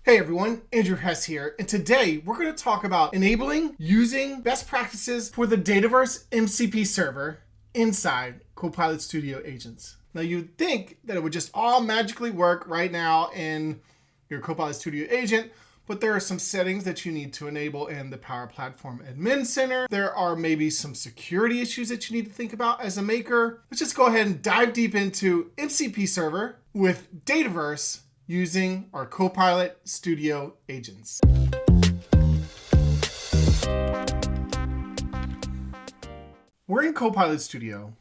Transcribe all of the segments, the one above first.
Hey everyone, Andrew Hess here, and today we're going to talk about enabling using best practices for the Dataverse MCP server inside Copilot Studio agents. Now you'd think that it would just all magically work right now in your Copilot Studio agent, but there are some settings that you need to enable in the Power Platform Admin Center. There are maybe some security issues that you need to think about as a maker. Let's just go ahead and dive deep into MCP server with Dataverse using our Copilot Studio agents. We're in Copilot Studio,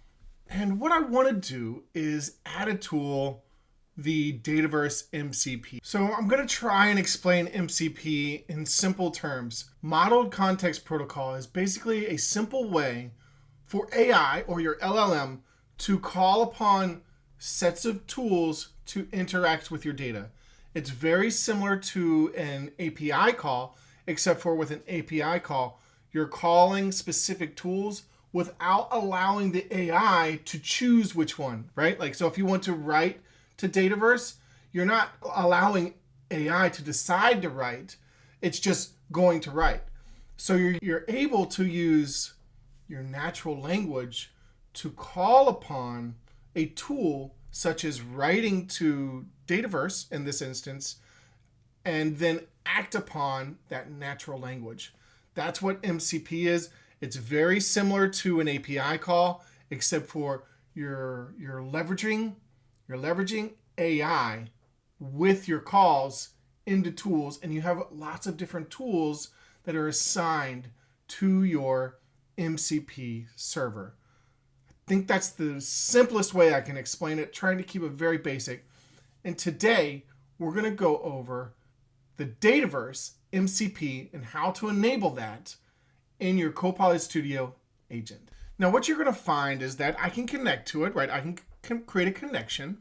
and what I want to do is add a tool, the Dataverse MCP. So I'm going to try and explain MCP in simple terms. Modeled Context Protocol is basically a simple way for AI or your LLM to call upon sets of tools to interact with your data. It's very similar to an API call, except for with an API call, you're calling specific tools without allowing the AI to choose which one, right? Like, so if you want to write to Dataverse, you're not allowing AI to decide to write, it's just going to write. So you're able to use your natural language to call upon a tool such as writing to Dataverse in this instance, and then act upon that natural language. That's what MCP is. It's very similar to an API call, except for you're leveraging AI with your calls into tools, and you have lots of different tools that are assigned to your MCP server. I think that's the simplest way I can explain it, trying to keep it very basic. And today, we're going to go over the Dataverse MCP and how to enable that in your Copilot Studio agent. Now, what you're going to find is that I can connect to it, right? I can create a connection.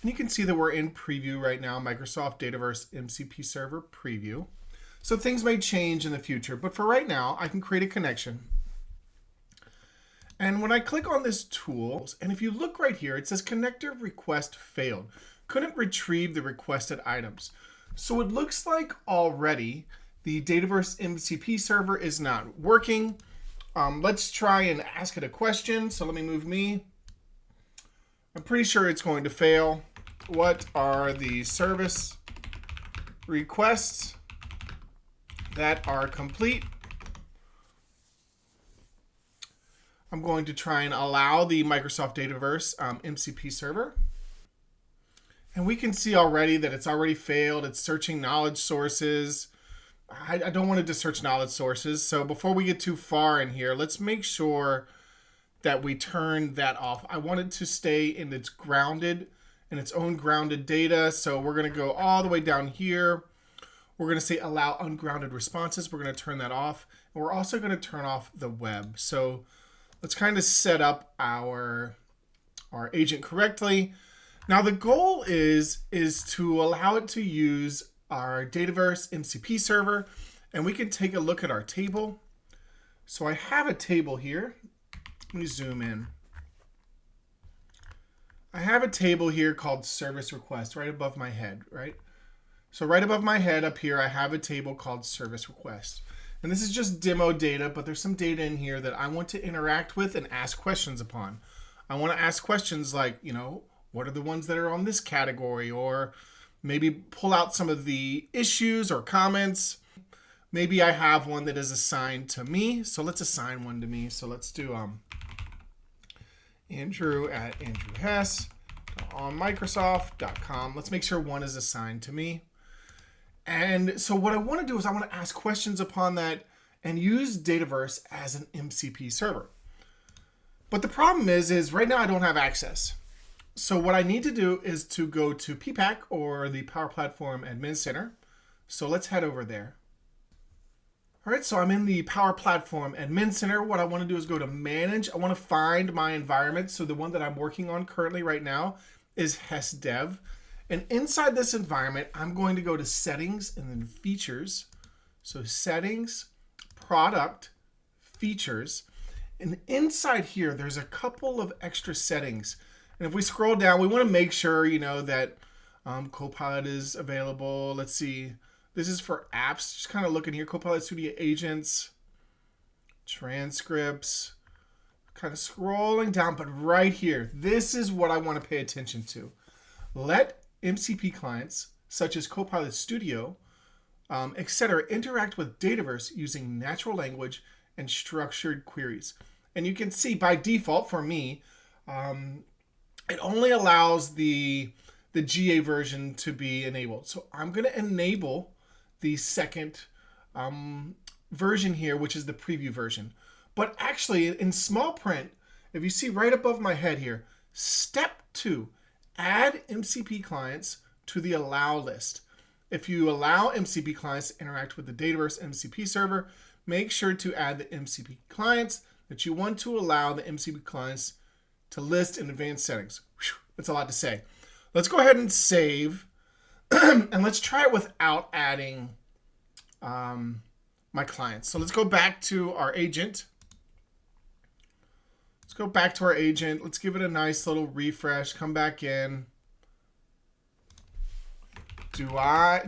And you can see that we're in preview right now, Microsoft Dataverse MCP Server preview. So things may change in the future, but for right now, I can create a connection. And when I click on this tool, and if you look right here, it says connector request failed. Couldn't retrieve the requested items. So it looks like already the Dataverse MCP server is not working. Let's try and ask it a question. So let me move me. I'm pretty sure it's going to fail. What are the service requests that are complete? I'm going to try and allow the Microsoft Dataverse MCP server. And we can see already that it's already failed. It's searching knowledge sources. I don't want it to search knowledge sources. So before we get too far in here, let's make sure that we turn that off. I want it to stay in its own grounded data. So we're going to go all the way down here. We're going to say allow ungrounded responses. We're going to turn that off. And we're also going to turn off the web. So let's kind of set up our agent correctly. Now the goal is to allow it to use our Dataverse MCP server, and we can take a look at our table. So I have a table here. Let me zoom in. I have a table here called service request right above my head, right? So right above my head up here, I have a table called service request. And this is just demo data, but there's some data in here that I want to interact with and ask questions upon. I want to ask questions like, what are the ones that are on this category? Or maybe pull out some of the issues or comments. Maybe I have one that is assigned to me. So let's assign one to me. So let's do Andrew at andrewhess.onmicrosoft.com. Let's make sure one is assigned to me. And so what I want to do is I want to ask questions upon that and use Dataverse as an MCP server. But the problem is right now I don't have access. So what I need to do is to go to PPAC or the Power Platform Admin Center. So let's head over there. All right, so I'm in the Power Platform Admin Center. What I want to do is go to Manage. I want to find my environment. So the one that I'm working on currently right now is Hess Dev. And inside this environment, I'm going to go to Settings and then Features. So Settings, Product, Features. And inside here, there's a couple of extra settings. And if we scroll down, we want to make sure, that Copilot is available. Let's see. This is for apps. Just kind of looking here. Copilot Studio agents, transcripts, kind of scrolling down. But right here, this is what I want to pay attention to. Let MCP clients, such as Copilot Studio, etc., interact with Dataverse using natural language and structured queries. And you can see by default for me, it only allows the GA version to be enabled. So I'm going to enable the second version here, which is the preview version. But actually, in small print, if you see right above my head here, step 2, add MCP clients to the allow list. If you allow MCP clients to interact with the Dataverse MCP server, make sure to add the MCP clients that you want to allow the MCP clients to list in advanced settings. Whew, that's a lot to say. Let's go ahead and save. And let's try it without adding my clients. So let's go back to our agent. Let's go back to our agent. Let's give it a nice little refresh. Come back in. Do I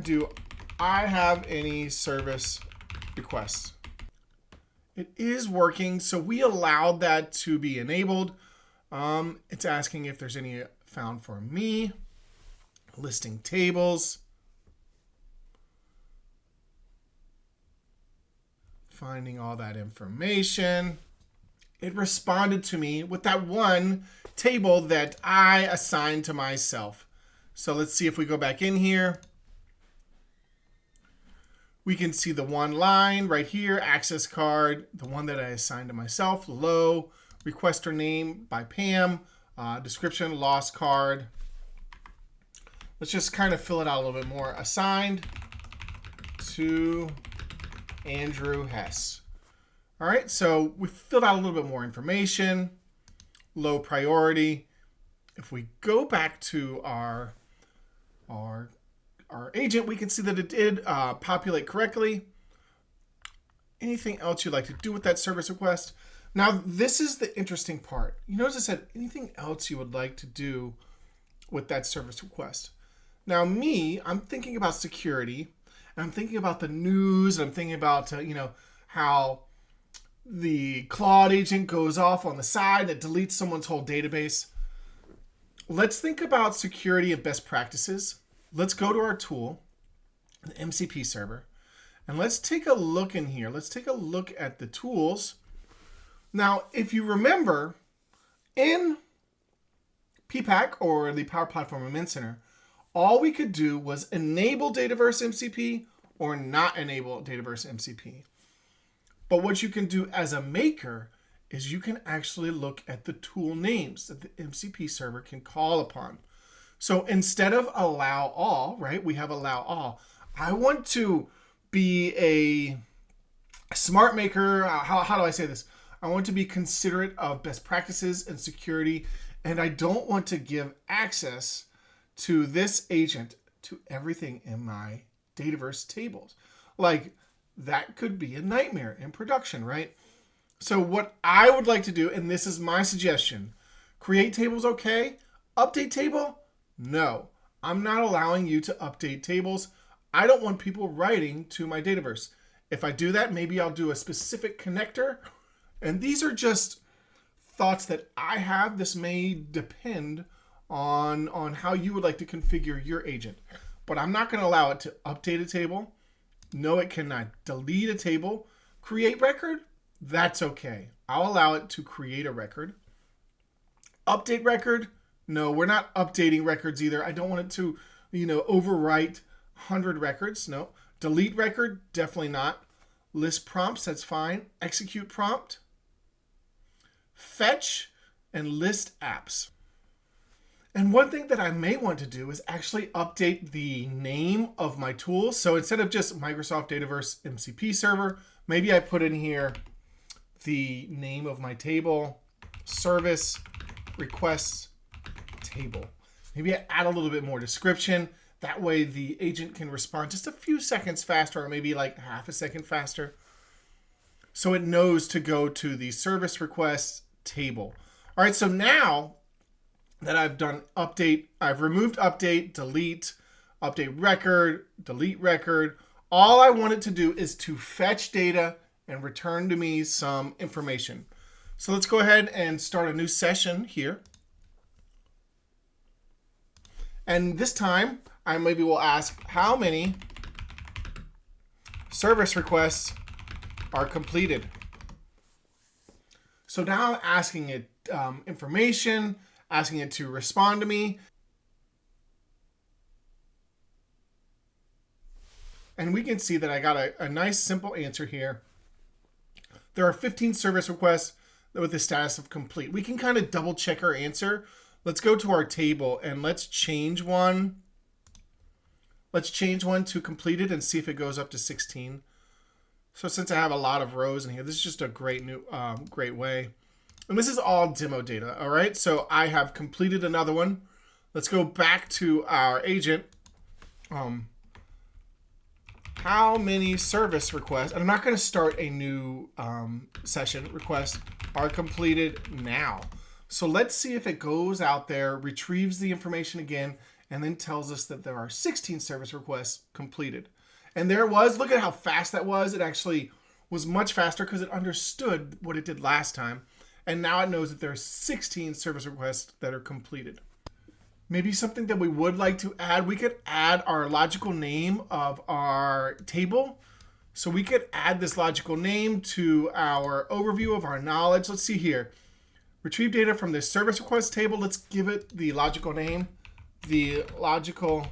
have any service requests? It is working. So we allowed that to be enabled. It's asking if there's any found for me. Listing tables. Finding all that information. It responded to me with that one table that I assigned to myself. So let's see if we go back in here. We can see the one line right here, access card, the one that I assigned to myself, low, requester name by Pam, description, lost card. Let's just kind of fill it out a little bit more. Assigned to Andrew Hess. All right, so we filled out a little bit more information, low priority. If we go back to our agent, we can see that it did populate correctly. Anything else you'd like to do with that service request? Now, this is the interesting part. You notice I said anything else you would like to do with that service request. Now, I'm thinking about security, and I'm thinking about the news, and I'm thinking about how the Claude agent goes off on the side that deletes someone's whole database. Let's think about security and best practices. Let's go to our tool, the MCP server, and let's take a look in here. Let's take a look at the tools. Now, if you remember, in PPAC, or the Power Platform Admin Center, all we could do was enable Dataverse MCP or not enable Dataverse MCP. But what you can do as a maker is you can actually look at the tool names that the MCP server can call upon. So instead of allow all, right, we have allow all. I want to be a smart maker. How do I say this? I want to be considerate of best practices and security, and I don't want to give access to this agent to everything in my Dataverse tables. Like, that could be a nightmare in production, right? So what I would like to do, and this is my suggestion, create tables, okay? Update table? No, I'm not allowing you to update tables. I don't want people writing to my Dataverse. If I do that, maybe I'll do a specific connector. And these are just thoughts that I have. This may depend on how you would like to configure your agent. But I'm not going to allow it to update a table. No, it cannot delete a table. Create record? That's okay. I'll allow it to create a record. Update record? No, we're not updating records either. I don't want it to, overwrite 100 records. No. Delete record? Definitely not. List prompts? That's fine. Execute prompt. Fetch and list apps. And one thing that I may want to do is actually update the name of my tool. So instead of just Microsoft Dataverse MCP server, maybe I put in here the name of my table, service requests table. Maybe I add a little bit more description. That way the agent can respond just a few seconds faster, or maybe like half a second faster. So it knows to go to the service requests table. All right, so now that I've done update. I've removed update, delete, update record, delete record. All I want it to do is to fetch data and return to me some information. So let's go ahead and start a new session here. And this time, I maybe will ask how many service requests are completed. So now I'm asking it information, asking it to respond to me. And we can see that I got a nice simple answer here. There are 15 service requests with the status of complete. We can kind of double check our answer. Let's go to our table and let's change one. Let's change one to completed and see if it goes up to 16. So since I have a lot of rows in here, this is just a great way. And this is all demo data, all right? So I have completed another one. Let's go back to our agent. How many service requests, and I'm not going to start a new session, requests are completed now. So let's see if it goes out there, retrieves the information again, and then tells us that there are 16 service requests completed. And there was, look at how fast that was. It actually was much faster because it understood what it did last time. And now it knows that there are 16 service requests that are completed. Maybe something that we would like to add, we could add our logical name of our table. So we could add this logical name to our overview of our knowledge. Let's see here. Retrieve data from the service request table. Let's give it the logical name. The logical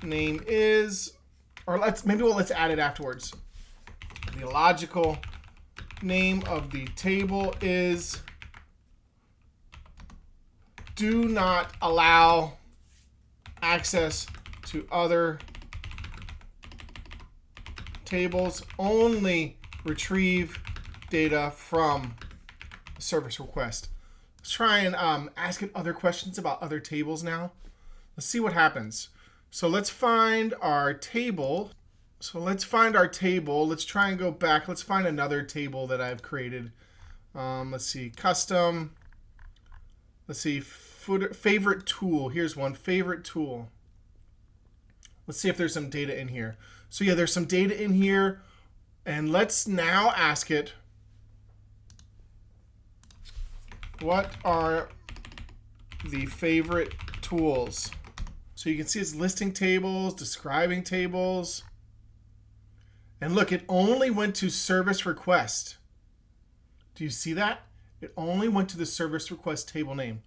name is, or let's add it afterwards. The logical name of the table is do not allow access to other tables, only retrieve data from the service request. Let's try and ask it other questions about other tables now. Let's see what happens. So let's find our table. Let's try and go back. Let's find another table that I've created. Let's see, custom. Let's see, favorite tool. Here's one, favorite tool. Let's see if there's some data in here. So yeah, there's some data in here. And let's now ask it, what are the favorite tools? So you can see it's listing tables, describing tables. And look, it only went to service request. Do you see that? It only went to the service request table name.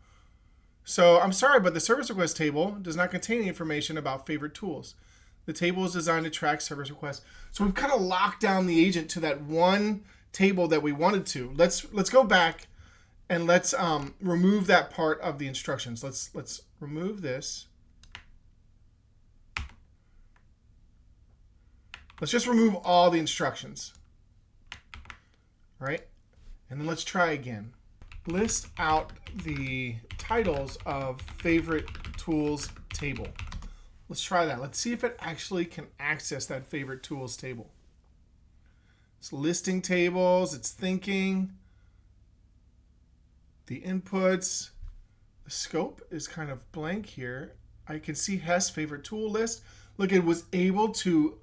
So I'm sorry, but the service request table does not contain any information about favorite tools. The table is designed to track service requests. So we've kind of locked down the agent to that one table that we wanted to. Let's go back and let's remove that part of the instructions. Let's remove this. Let's just remove all the instructions. All right, and then let's try again. List out the titles of favorite tools table. Let's try that. Let's see if it actually can access that favorite tools table. It's listing tables, it's thinking, the inputs, the scope is kind of blank here. I can see Hess favorite tool list. Look, it was able to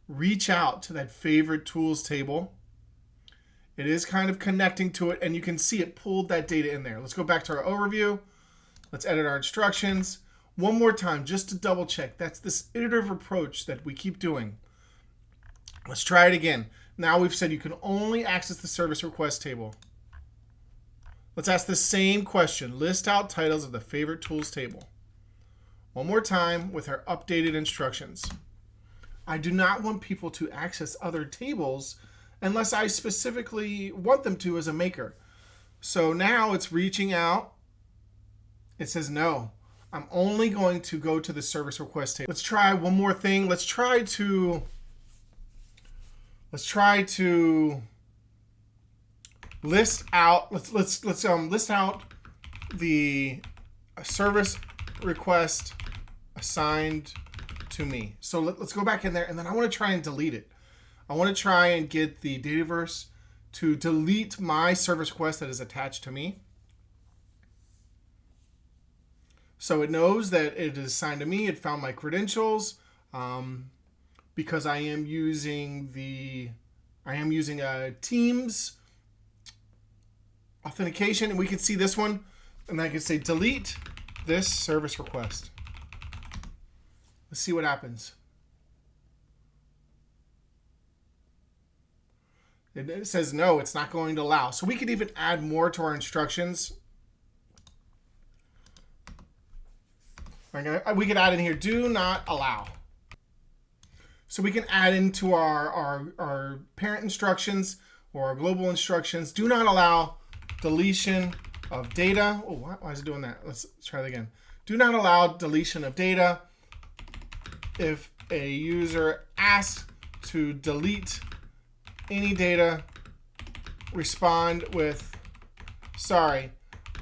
reach out to that favorite tools table. It is kind of connecting to it, and you can see it pulled that data in there. Let's go back to our overview. Let's edit our instructions. One more time, just to double check. That's this iterative approach that we keep doing. Let's try it again. Now we've said you can only access the service request table. Let's ask the same question. List out titles of the favorite tools table. One more time with our updated instructions. I do not want people to access other tables unless I specifically want them to as a maker. So now it's reaching out. It says no. I'm only going to go to the service request table. Let's try one more thing. Let's try to list out. Let's list out the service request assigned to me. So let's go back in there, and then I want to try and delete it. I want to try and get the Dataverse to delete my service request that is attached to me. So it knows that it is assigned to me. It found my credentials because I am using a Teams authentication, and we can see this one, and I can say delete this service request. Let's see what happens. It says no, it's not going to allow. So we could even add more to our instructions. We could add in here, do not allow. So we can add into our parent instructions or our global instructions, do not allow deletion of data. Oh, why is it doing that? Let's try that again. Do not allow deletion of data if a user asks to delete any data, respond with, sorry,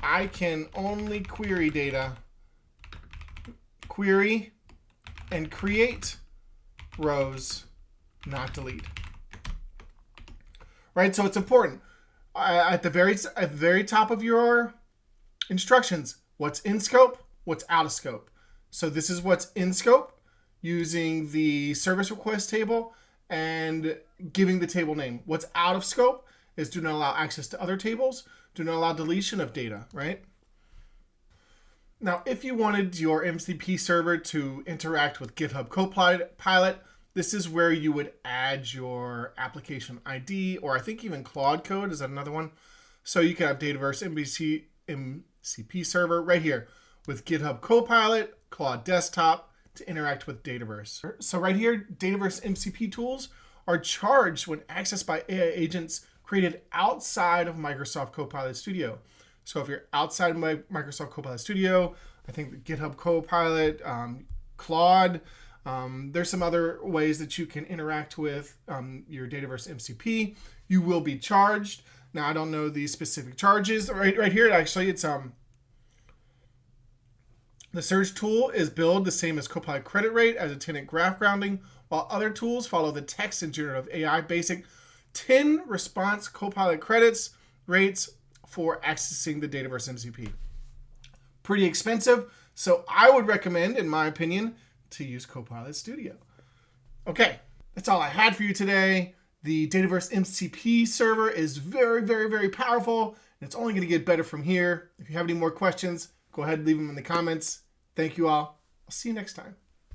I can only query data, query and create rows, not delete. Right, so it's important. At the very top of your instructions, what's in scope, what's out of scope. So this is what's in scope using the service request table and giving the table name. What's out of scope is do not allow access to other tables, do not allow deletion of data, right? Now, if you wanted your MCP server to interact with GitHub Copilot, this is where you would add your application ID, or I think even Claude code is another one. So you can have Dataverse MCP server right here with GitHub Copilot, Claude Desktop to interact with Dataverse. So right here, Dataverse MCP tools are charged when accessed by AI agents created outside of Microsoft Copilot Studio. So if you're outside of Microsoft Copilot Studio, I think GitHub Copilot, Claude, there's some other ways that you can interact with your Dataverse MCP. You will be charged. Now, I don't know the specific charges. Right here, actually, it's the search tool is billed the same as Copilot credit rate as a tenant graph grounding, while other tools follow the text and generative AI basic 10 response Copilot credits rates for accessing the Dataverse MCP. Pretty expensive, so I would recommend, in my opinion, to use Copilot Studio. Okay, that's all I had for you today. The Dataverse MCP server is very, very, very powerful, and it's only going to get better from here. If you have any more questions, go ahead and leave them in the comments. Thank you all. I'll see you next time.